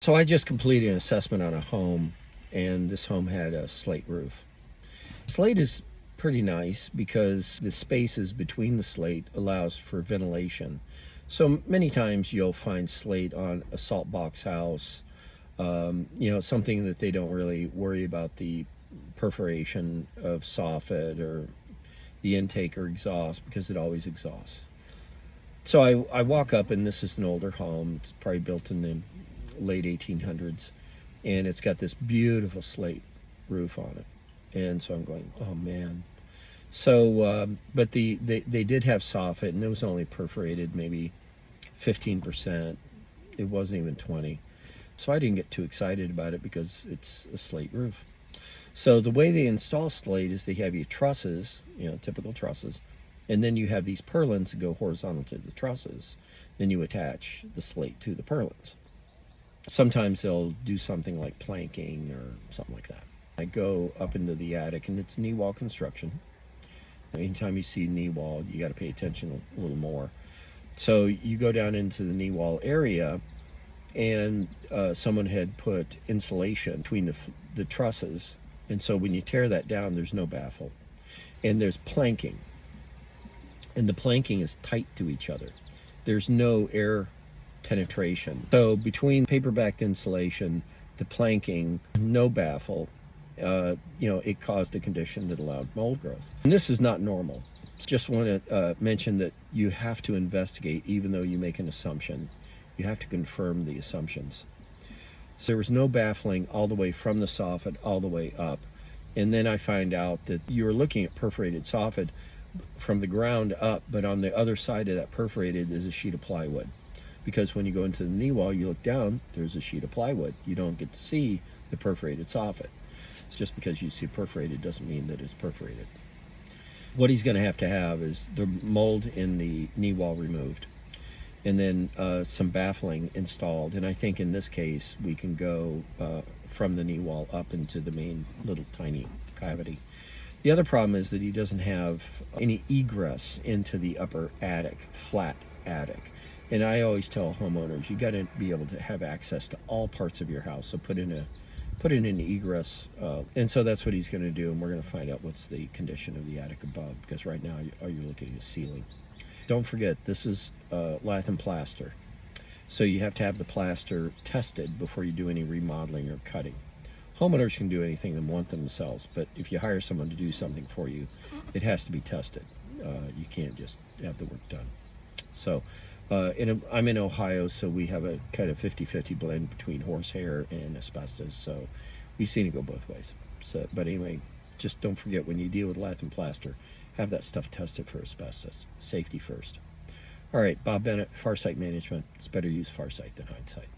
So I just completed an assessment on a home, and this home had a slate roof. Slate is pretty nice because the spaces between the slate allows for ventilation. So many times you'll find slate on a salt box house, something that they don't really worry about the perforation of soffit or the intake or exhaust because it always exhausts. So I walk up, and this is an older home. It's probably built in the late 1800s, and it's got this beautiful slate roof on it. And so I'm going, oh man. So, but they did have soffit, and it was only perforated maybe 15%. It wasn't even 20. So I didn't get too excited about it because it's a slate roof. So the way they install slate is they have you trusses, typical trusses, and then you have these purlins that go horizontal to the trusses. Then you attach the slate to the purlins. Sometimes they'll do something like planking or something like that. I go up into the attic, and it's knee wall construction. Anytime you see knee wall, you got to pay attention a little more. So you go down into the knee wall area, and someone had put insulation between the trusses. And so when you tear that down, there's no baffle. And there's planking. And the planking is tight to each other. There's no air penetration. So between paperbacked insulation, the planking, no baffle, it caused a condition that allowed mold growth. And this is not normal. Just want to mention that you have to investigate, even though you make an assumption. You have to confirm the assumptions. So there was no baffling all the way from the soffit all the way up. And then I find out that you were looking at perforated soffit from the ground up, but on the other side of that perforated is a sheet of plywood. Because when you go into the knee wall, you look down, there's a sheet of plywood. You don't get to see the perforated soffit. It's just because you see perforated doesn't mean that it's perforated. What he's going to have is the mold in the knee wall removed, and then some baffling installed. And I think in this case, we can go from the knee wall up into the main little tiny cavity. The other problem is that he doesn't have any egress into the upper attic, flat attic. And I always tell homeowners, you got to be able to have access to all parts of your house. So put in an egress, and so that's what he's going to do. And we're going to find out what's the condition of the attic above, because right now you're looking at the ceiling. Don't forget, this is lath and plaster, so you have to have the plaster tested before you do any remodeling or cutting. Homeowners can do anything they want themselves, but if you hire someone to do something for you, it has to be tested. You can't just have the work done. So I'm in Ohio, so we have a kind of 50-50 blend between horsehair and asbestos, so we've seen it go both ways. So, but anyway, just don't forget, when you deal with lath and plaster, have that stuff tested for asbestos. Safety first. All right, Bob Bennett, Farsight Management. It's better use Farsight than hindsight.